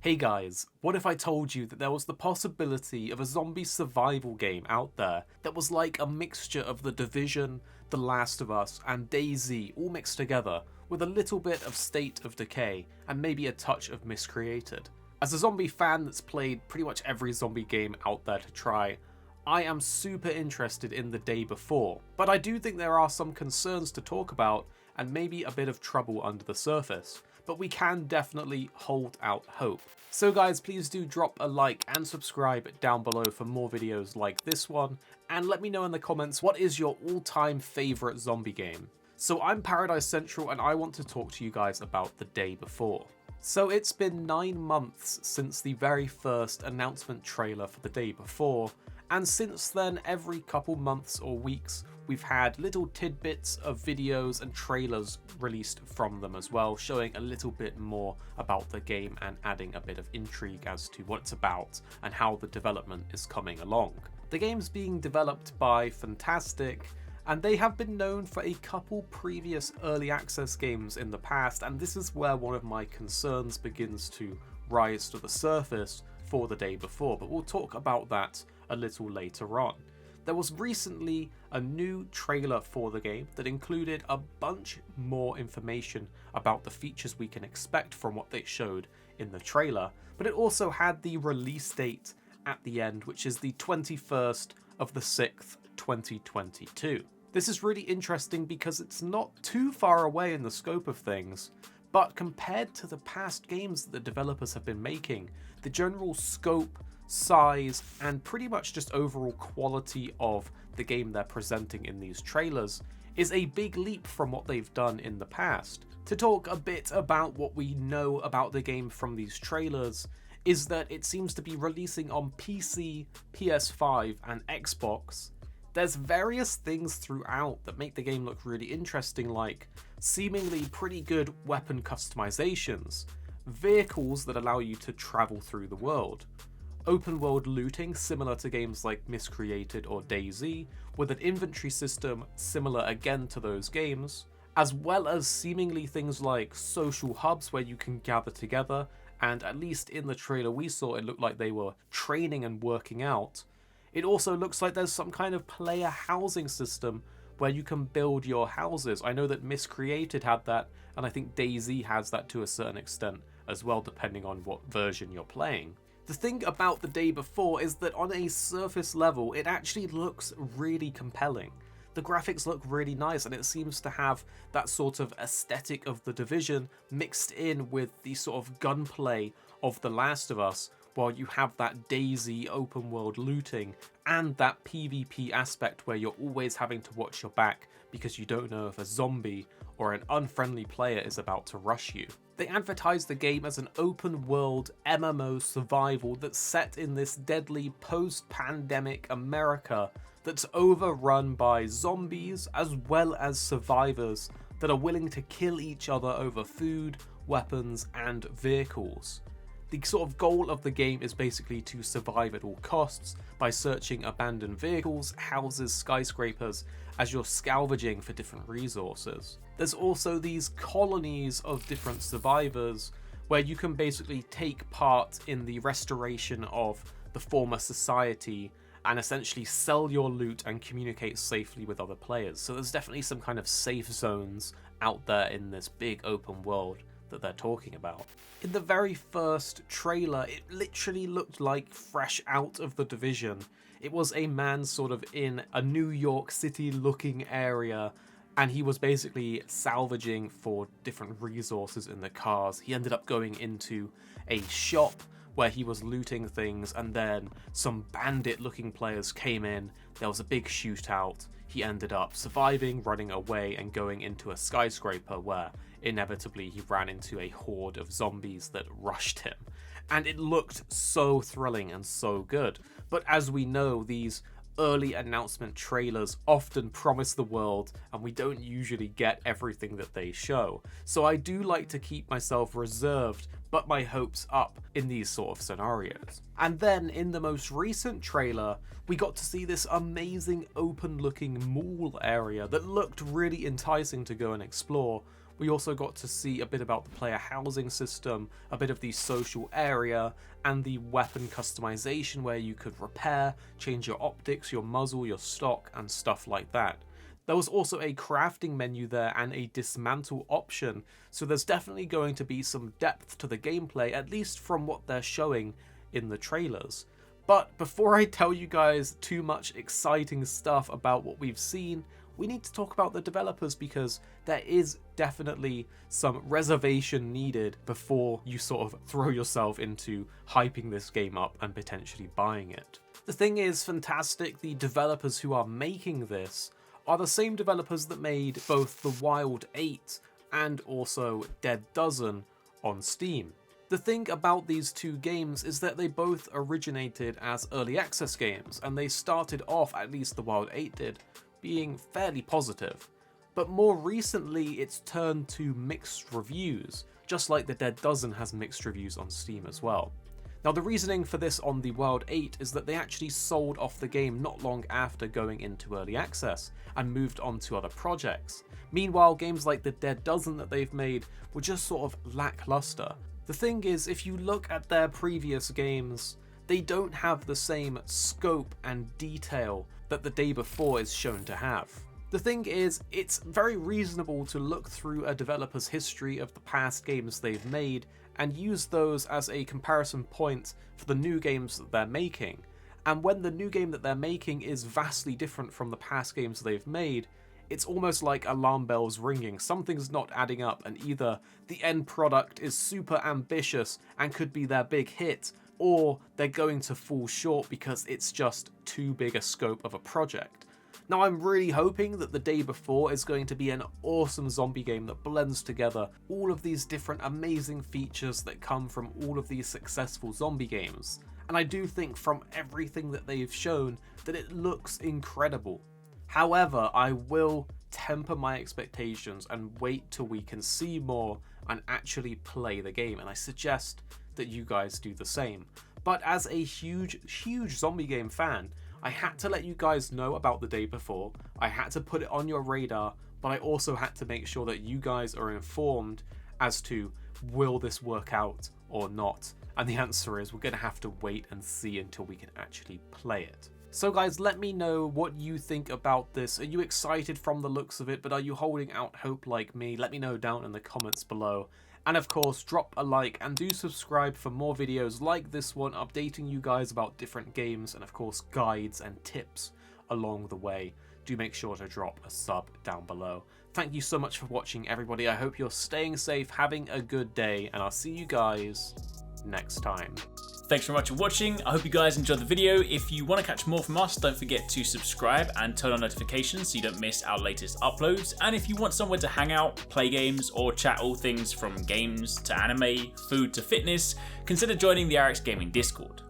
Hey guys, what if I told you that there was the possibility of a zombie survival game out there that was like a mixture of The Division, The Last of Us, and DayZ all mixed together, with a little bit of State of Decay and maybe a touch of Miscreated? As a zombie fan that's played pretty much every zombie game out there to try, I am super interested in The Day Before, but I do think there are some concerns to talk about and maybe a bit of trouble under the surface. But we can definitely hold out hope. So guys, please do drop a like and subscribe down below for more videos like this one, and let me know in the comments what is your all-time favourite zombie game. So I'm Paradise Central and I want to talk to you guys about The Day Before. So it's been 9 months since the very first announcement trailer for The Day Before, and since then every couple months or weeks we've had little tidbits of videos and trailers released from them as well, showing a little bit more about the game and adding a bit of intrigue as to what it's about and how the development is coming along. The game's being developed by Fantastic, and they have been known for a couple previous early access games in the past, and this is where one of my concerns begins to rise to the surface for The Day Before, but we'll talk about that a little later on. There was recently a new trailer for the game that included a bunch more information about the features we can expect from what they showed in the trailer, but it also had the release date at the end, which is the 21st of the 6th, 2022. This is really interesting because it's not too far away in the scope of things, but compared to the past games that the developers have been making, the general scope, size, and pretty much just overall quality of the game they're presenting in these trailers is a big leap from what they've done in the past. To talk a bit about what we know about the game from these trailers is that it seems to be releasing on PC, PS5, and Xbox. There's various things throughout that make the game look really interesting, like seemingly pretty good weapon customizations, vehicles that allow you to travel through the world, open world looting similar to games like Miscreated or DayZ, with an inventory system similar again to those games, as well as seemingly things like social hubs where you can gather together, and at least in the trailer we saw it looked like they were training and working out. It also looks like there's some kind of player housing system where you can build your houses. I know that Miscreated had that, and I think DayZ has that to a certain extent as well, depending on what version you're playing. The thing about The Day Before is that on a surface level, it actually looks really compelling. The graphics look really nice, and it seems to have that sort of aesthetic of The Division mixed in with the sort of gunplay of The Last of Us, while you have that DayZ open world looting and that PvP aspect where you're always having to watch your back because you don't know if a zombie or an unfriendly player is about to rush you. They advertise the game as an open world MMO survival that's set in this deadly post-pandemic America that's overrun by zombies as well as survivors that are willing to kill each other over food, weapons, and vehicles. The sort of goal of the game is basically to survive at all costs by searching abandoned vehicles, houses, skyscrapers, as you're scavenging for different resources. There's also these colonies of different survivors where you can basically take part in the restoration of the former society and essentially sell your loot and communicate safely with other players. So there's definitely some kind of safe zones out there in this big open world that they're talking about. In the very first trailer, it literally looked like fresh out of The Division. It was a man sort of in a New York City looking area, and he was basically salvaging for different resources in the cars. He ended up going into a shop where he was looting things, and then some bandit looking players came in. There was a big shootout. He ended up surviving, running away, and going into a skyscraper where inevitably he ran into a horde of zombies that rushed him. And it looked so thrilling and so good. But as we know, these early announcement trailers often promise the world, and we don't usually get everything that they show. So I do like to keep myself reserved, but my hopes up in these sort of scenarios. And then in the most recent trailer, we got to see this amazing open looking mall area that looked really enticing to go and explore, We also got to see a bit about the player housing system, a bit of the social area, and the weapon customization where you could repair, change your optics, your muzzle, your stock, and stuff like that. There was also a crafting menu there and a dismantle option, so there's definitely going to be some depth to the gameplay, at least from what they're showing in the trailers. But before I tell you guys too much exciting stuff about what we've seen, we need to talk about the developers, because there is definitely some reservation needed before you sort of throw yourself into hyping this game up and potentially buying it. The thing is, Fantastic, the developers who are making this, are the same developers that made both The Wild 8 and also Dead Dozen on Steam. The thing about these two games is that they both originated as early access games, and they started off, at least The Wild 8 did, being fairly positive. But more recently it's turned to mixed reviews, just like the Dead Dozen has mixed reviews on Steam as well. Now the reasoning for this on The Wild 8 is that they actually sold off the game not long after going into early access and moved on to other projects. Meanwhile, games like the Dead Dozen that they've made were just sort of lackluster. The thing is, if you look at their previous games, they don't have the same scope and detail that the Day Before is shown to have. The thing is, it's very reasonable to look through a developer's history of the past games they've made and use those as a comparison point for the new games that they're making. And when the new game that they're making is vastly different from the past games they've made, it's almost like alarm bells ringing. Something's not adding up, and either the end product is super ambitious and could be their big hit, or they're going to fall short because it's just too big a scope of a project. Now I'm really hoping that the Day Before is going to be an awesome zombie game that blends together all of these different amazing features that come from all of these successful zombie games. And I do think from everything that they've shown that it looks incredible. However, I will temper my expectations and wait till we can see more and actually play the game, and I suggest that you guys do the same. But as a huge zombie game fan, I had to let you guys know about the Day Before. I had to put it on your radar, but I also had to make sure that you guys are informed as to will this work out or not. And the answer is we're going to have to wait and see until we can actually play it. So guys, let me know what you think about this. Are you excited from the looks of it, but are you holding out hope like me? Let me know down in the comments below. And of course, drop a like and do subscribe for more videos like this one, updating you guys about different games and of course guides and tips along the way. Do make sure to drop a sub down below. Thank you so much for watching, everybody. I hope you're staying safe, having a good day, and I'll see you guys next time. Thanks very much for watching. I hope you guys enjoyed the video. If you want to catch more from us, don't forget to subscribe and turn on notifications so you don't miss our latest uploads. And if you want somewhere to hang out, play games, or chat all things from games to anime, food to fitness, consider joining the HyperX Gaming Discord.